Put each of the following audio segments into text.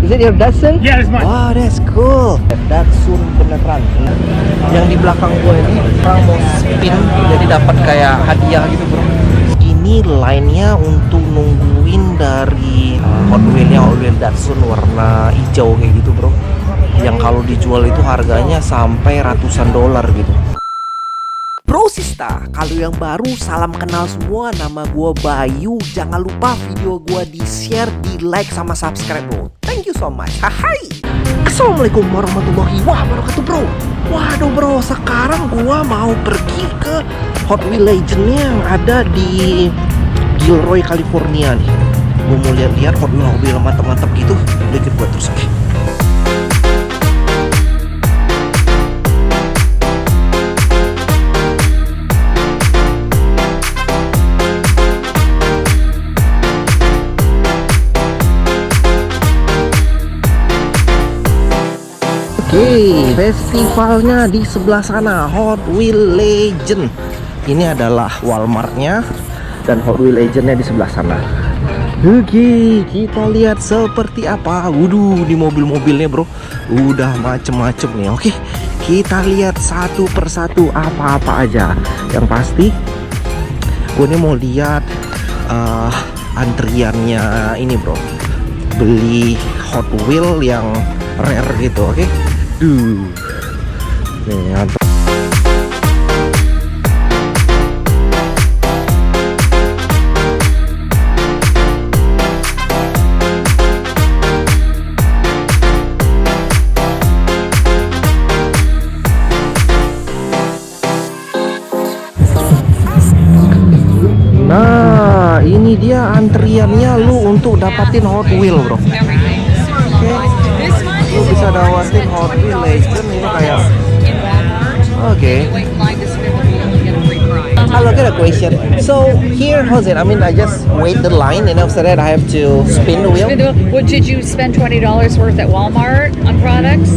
Is it your Datsun? Yeah, it's mine. Wow, that's cool. Datsun beneran. Yang di belakang gue ini orang mau spin, jadi dapat kayak hadiah gitu bro. Ini line-nya untuk nungguin dari Hot Wheel Datsun warna hijau kayak gitu bro. Yang kalau dijual itu harganya sampai ratusan dolar gitu. Bro Sista, kalau yang baru salam kenal semua, nama gue Bayu. Jangan lupa video gue di share, di like sama subscribe bro. Thank you so much. Hai. Assalamualaikum warahmatullahi wabarakatuh bro. Waduh bro, sekarang gue mau pergi ke Hot Wheels Legend yang ada di Gilroy, California nih. Gue mau lihat-lihat Hot Wheels mantap-mantap gitu. Dikit gue terus oke. Oke, festivalnya di sebelah sana, Hot Wheels Legend. Ini adalah Walmartnya dan Hot Wheels Legendnya di sebelah sana. Oke, kita lihat seperti apa. Waduh, di mobil-mobilnya bro, udah macem-macem nih. Oke, kita lihat satu persatu apa-apa aja. Yang pasti, gue ini mau lihat antriannya ini bro. Beli Hot Wheels yang rare gitu, oke? Duh, nih mantap. Nah, ini dia antriannya lu untuk dapatin Hot Wheels bro. Lu bisa dapatin Hot Wheels Legend ini kayak I'll get a question. So here, how's it? I mean, I just wait the line, and after that, I have to spin the wheel. Well, did you spend $20 worth at Walmart on products?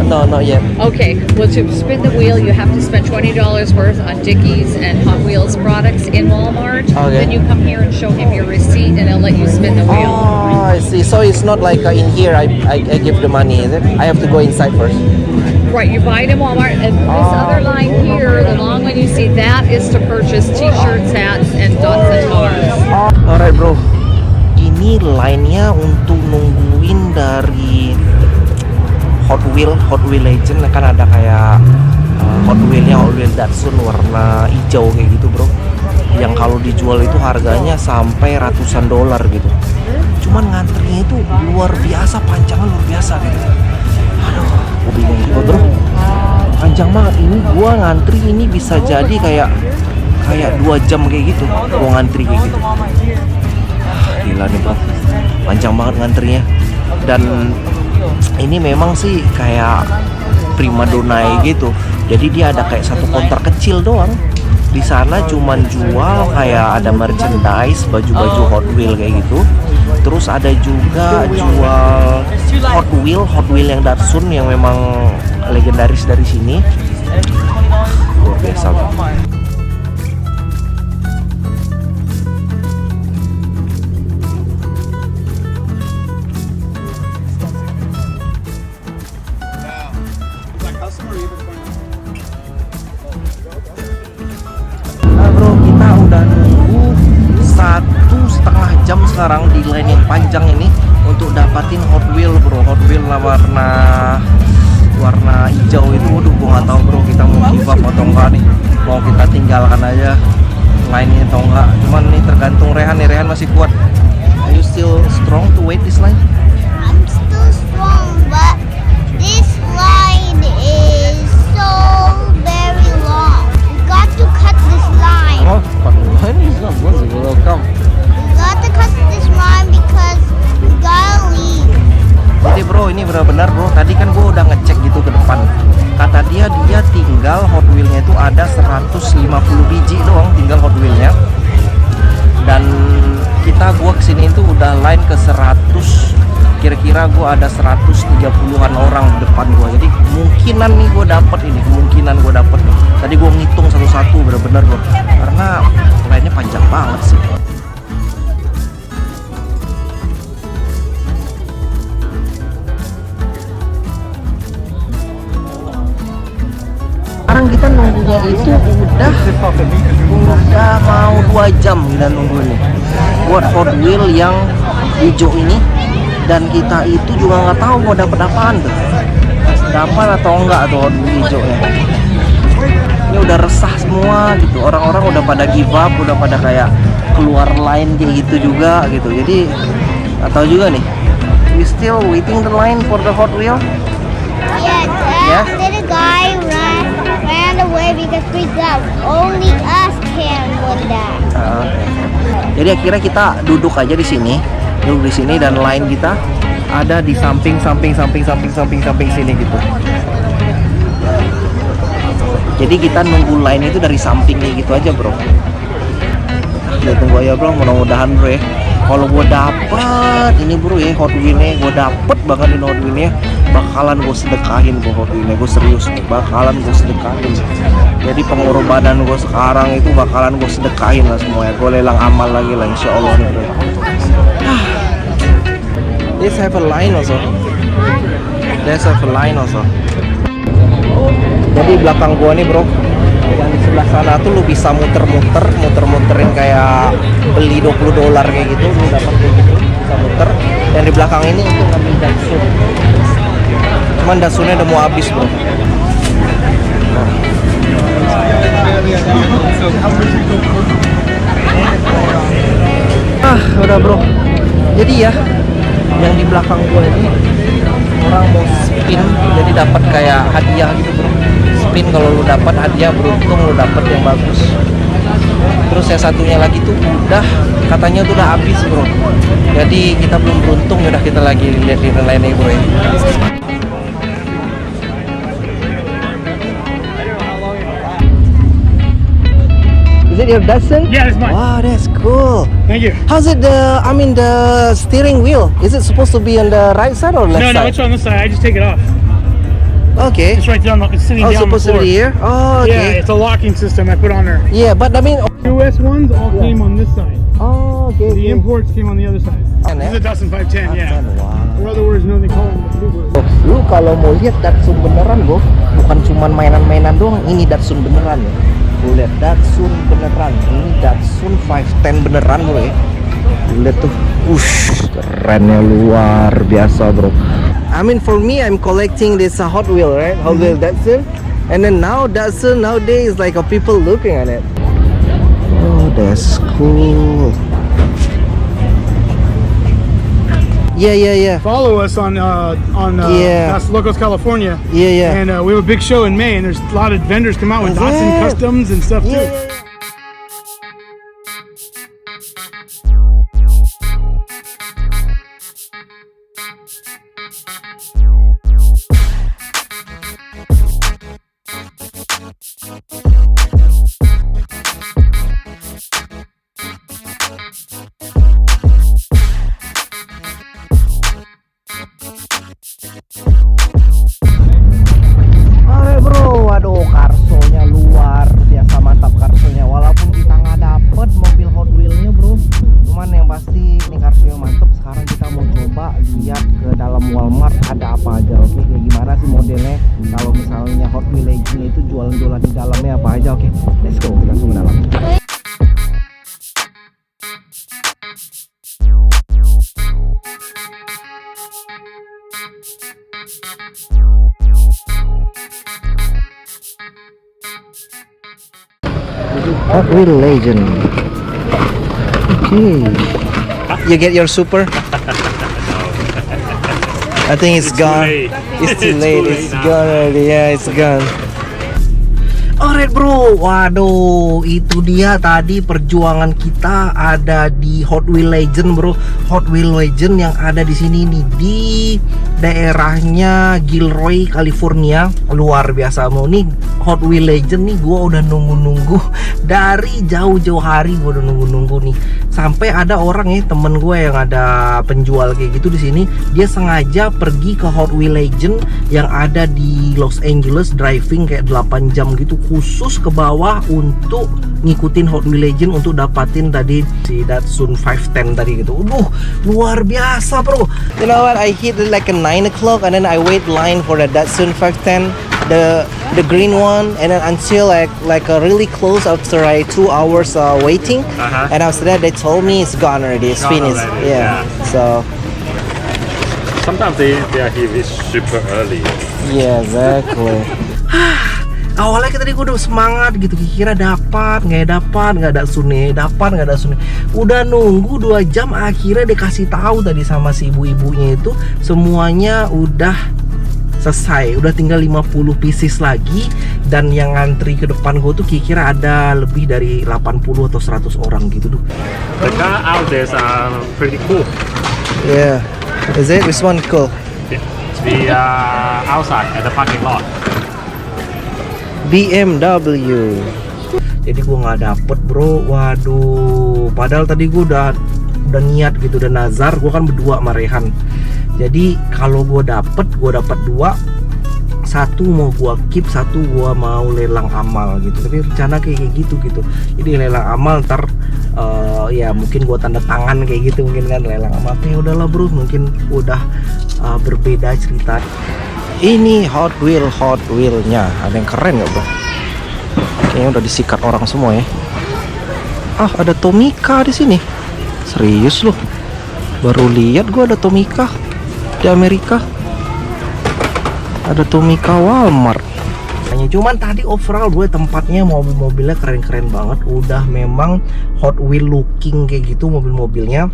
No, not yet. Okay. Well, to spin the wheel, you have to spend $20 worth on Dickies and Hot Wheels products in Walmart. Okay. Then you come here and show him your receipt, and he'll let you spin the wheel. Oh, I see. So it's not like in here. I give the money, is it? I have to go inside first. Right. You buy it in Walmart, and this other line here, the long one you see, that is to purchase T-shirts, hats, and dots and cars. Alright bro, ini line-nya untuk nungguin dari Hot Wheels Legend. Kan ada kayak Hot Wheels Datsun warna hijau kayak gitu bro. Yang kalau dijual itu harganya sampai ratusan dolar gitu. Cuman ngantrinya itu luar biasa, panjangnya luar biasa gitu. Aduh, gue bingung juga bro. Panjang banget ini, gua ngantri ini bisa jadi kayak 2 jam kayak gitu. Gua ngantri kayak gitu. Gila nih bro, panjang banget ngantrinya. Dan ini memang sih kayak primadona gitu. Jadi dia ada kayak satu konter kecil doang. Di sana cuman jual kayak ada merchandise, baju-baju Hot Wheels kayak gitu. Terus ada juga jual Hot Wheels yang Datsun yang memang legendaris dari sini. Luar biasa. Nah bro, kita udah nunggu 1,5 jam sekarang di line yang panjang ini untuk dapatin Hot Wheels bro. Hot Wheels warna hijau itu. Waduh, gua nggak tahu bro, kita mau give up atau enggak nih. Mau kita tinggalkan aja line-nya atau enggak. Cuman nih tergantung Rehan nih, Rehan masih kuat. Are you still strong to wait this line? I'm still strong, but this line is so very long. We got to cut this line. Oh, cut the line is not good. Welcome. We got to cut this line because we gotta leave. Jadi bro, ini benar-benar bro, tadi kan gue udah ngecek gitu ke depan. Kata dia tinggal Hot Wheels-nya itu ada 150 biji doang, tinggal Hot Wheels-nya. Dan gue kesini itu udah line ke 100, kira-kira gue ada 130-an orang di depan gue. Jadi kemungkinan nih gue dapet ini, kemungkinan gue dapet nih. Tadi gue ngitung satu-satu bener-bener bro, karena line-nya panjang banget sih. linenya itu udah mau 2 jam dan nunggu nih buat Hot Wheel yang hijau ini. Dan kita itu juga nggak tahu mau dapat apaan tuh, dapat atau enggak tuh Hot Wheel hijaunya. Ini udah resah semua gitu, orang-orang udah pada give up, udah pada kayak keluar line kayak gitu juga gitu. Jadi nggak tahu juga nih, we still waiting the line for the Hot Wheel. Yeah, the guy ran away because we got only us can win that. Jadi akhirnya kita duduk aja di sini, dan line kita ada di samping sini gitu. Jadi kita nunggu line itu dari sampingnya gitu aja bro. Kita tunggu aja bro, mudah-mudahan bro ya. Kalau gue dapet ini bro ya Hot Wheel-nya, gue dapet banget ini Hot Wheel-nya, bakalan gue sedekahin gue Hot Wheel-nya, gue serius nih, bakalan gue sedekahin. Jadi pengorbanan gue sekarang itu bakalan gue sedekahin lah semuanya, gue lelang amal lagi lah insya Allah nih bro. Let's have a line also. Let's have a line also. Jadi belakang gua nih bro, yang di sebelah sana tuh lu bisa muter-muterin kayak beli $20 kayak gitu, lu dapat kayak gitu, bisa muter. Dan di belakang ini untuk ngambil Datsun. Cuman Datsunnya udah mau habis bro. Udah bro. Jadi ya, yang di belakang gua ini orang mau spin, jadi dapat kayak hadiah gitu bro. Spin kalau lu dapat hadiah, beruntung lu dapat yang bagus. Terus yang satunya lagi tuh udah katanya tuh udah habis bro. Jadi kita belum beruntung, udah kita lagi lihat di lainnya bro ya. Is it your Datsun? Yeah, it's mine. Wow, that's cool. Thank you. How's it the steering wheel? Is it supposed to be on the right side or left No, side? it's on this side. I just take it off. Okay. It's right down. It's sitting Oh, down the supposed to floor. be here? Oh, okay. Yeah, it's a locking system I put on there. Yeah, but I mean, US ones all came on this side. oh, okay. The imports came on the other side. And This is a Datsun 510, yeah. Wow. Or other words known, they call them the Bluebird. Lu kalau mau lihat Datsun beneran bro, bukan cuman mainan-mainan doang, ini Datsun beneran ya. Lu lihat Datsun beneran, ini Datsun 510 beneran bro ya. Lu lihat tuh, kerennya luar biasa bro. I mean for me, I'm collecting this Hot Wheel, right? Hot Wheel Datsun. And then now Datsun nowadays like people looking at it. Oh, that's cool. Yeah. Follow us on Yeah. Los Locos, California. Yeah. And we have a big show in May, and there's a lot of vendors come out with Is Datsun it? customs and stuff too. Yeah. Alright bro, waduh karsonya luar biasa mantap karsonya. Walaupun kita nggak dapet mobil Hot Wheel-nya bro, cuman yang pasti ini karsonya mantap. Sekarang kita mau coba lihat ke dalam Walmart ada apa aja. Oke, kayak gimana sih modelnya? Kalau misalnya Hot Wheel Legend itu jualan-jualan di dalamnya apa aja? Oke, let's go, kita langsung ke dalam. Hot Wheel Legend. Okay. You get your super? I think it's gone. late. It's too It's late. too It's late now. gone already. Yeah, it's gone. Alright bro, waduh itu dia tadi perjuangan kita ada di Hot Wheel Legend bro. Hot Wheel Legend yang ada di sini nih di daerahnya Gilroy, California. Luar biasa bro, nih Hot Wheel Legend nih gua udah nunggu-nunggu dari jauh-jauh hari, gua udah nunggu-nunggu nih. Sampai ada orang ya, temen gue yang ada penjual kayak gitu di sini, dia sengaja pergi ke Hot Wheel Legend yang ada di Los Angeles, driving kayak 8 jam gitu khusus ke bawah untuk ngikutin Hot Wheel Legend untuk dapatin tadi si Datsun 510 tadi gitu. Luar biasa bro. You know what, I hit like a 9 o'clock and then I wait line for the Datsun 510. the green one, and then until like really close after 2 hours waiting, and after that they told me it's gone already, it's Gone finished. already, Yeah. So Sometimes they are here is super early. yeah, exactly. Awalnya tadi gue udah semangat gitu, kira dapat, nggak ada Sune, udah nunggu 2 jam, akhirnya dikasih tahu tadi sama si ibu-ibunya itu semuanya udah selesai, udah tinggal 50 pieces lagi, dan yang ngantri ke depan gue tuh kira ada lebih dari 80 atau 100 orang gitu tuh. The car out there are pretty cool. Yeah, is it? This one cool. We are outside at the parking lot. BMW. Jadi gue nggak dapet bro, waduh. Padahal tadi gue udah niat gitu, udah nazar. Gue kan berdua sama Rehan. Jadi kalau gue dapet 2. Satu mau gue keep, satu gue mau lelang amal gitu. Tapi rencana kayak gitu. Jadi lelang amal ntar ya mungkin gue tanda tangan kayak gitu mungkin kan, lelang amal. Tapi udahlah bro, mungkin udah berbeda cerita. Ini Hot Wheel-nya. Ada yang keren nggak bro? Kayaknya udah disikat orang semua ya. Ah, ada Tomica di sini. Serius loh. Baru lihat gua ada Tomica di Amerika. Ada Tomica Walmart. Cuman tadi overall gue tempatnya mobil-mobilnya keren-keren banget. Udah memang Hot Wheel looking kayak gitu mobil-mobilnya.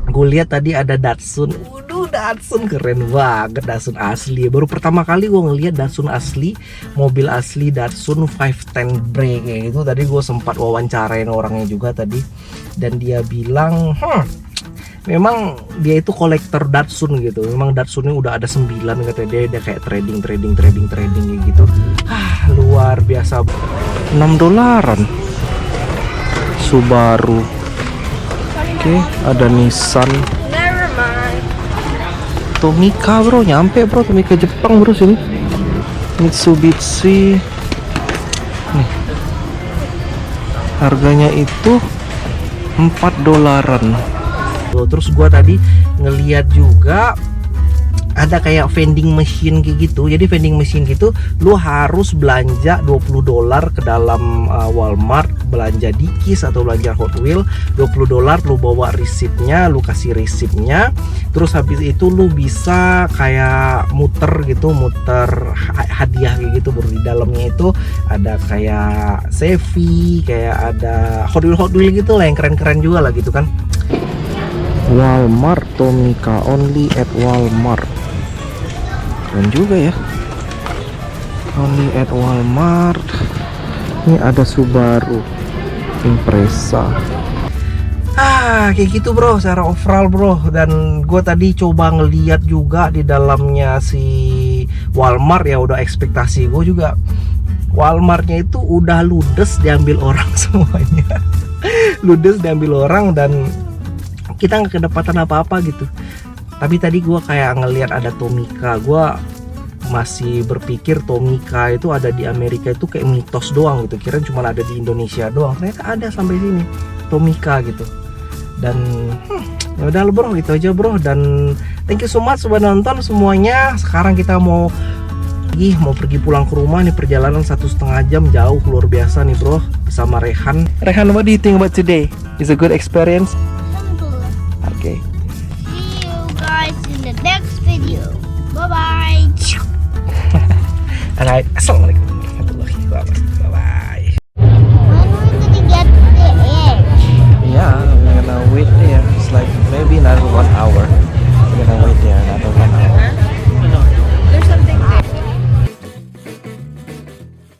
Gue lihat tadi ada Datsun. Waduh, Datsun keren banget, Datsun asli. Baru pertama kali gue ngelihat Datsun asli, mobil asli Datsun 510 brake kayak gitu. Tadi gue sempat wawancarain orangnya juga tadi, dan dia bilang, memang dia itu kolektor Datsun gitu. Memang Datsunnya udah ada 9 katanya, dia kayak trading kayak gitu. Luar biasa. $6 Subaru. Oke, ada Nissan. Tomica bro, nyampe bro, Tomica Jepang bro sini. Mitsubishi. Nih. Harganya itu $4. Terus gua tadi ngeliat juga ada kayak vending machine kayak gitu. Jadi vending machine gitu lu harus belanja $20 ke dalam Walmart, belanja Dickies atau belanja Hot Wheel, $20 lu bawa resipnya, lu kasih resipnya. Terus habis itu lu bisa kayak muter hadiah kayak gitu. Baru di dalamnya itu ada kayak Chevy, kayak ada Hot Wheel gitu lah, yang keren-keren juga lah gitu kan. Walmart Tomica, only at Walmart. Keren juga ya, only at Walmart. Ini ada Subaru Impreza. Kayak gitu bro, secara overall bro. Dan gue tadi coba ngeliat juga di dalamnya si Walmart, ya udah ekspektasi gue juga. Walmartnya itu udah ludes diambil orang semuanya. Ludes diambil orang dan kita nggak kedapatan apa-apa gitu. Tapi tadi gue kayak ngelihat ada Tomica, gue masih berpikir Tomica itu ada di Amerika itu kayak mitos doang gitu, kirain cuma ada di Indonesia doang, ternyata ada sampai sini Tomica gitu. Dan ya udah bro, itu aja bro, dan thank you so much sudah nonton semuanya. Sekarang kita mau pergi pulang ke rumah nih, perjalanan 1,5 jam jauh, luar biasa nih bro, bersama Rehan. Rehan, what do you think about today? Is a good experience? Okay. See you guys in the next video. Bye bye. Assalamualaikum warahmatullahi wabarakatuh. Bye bye.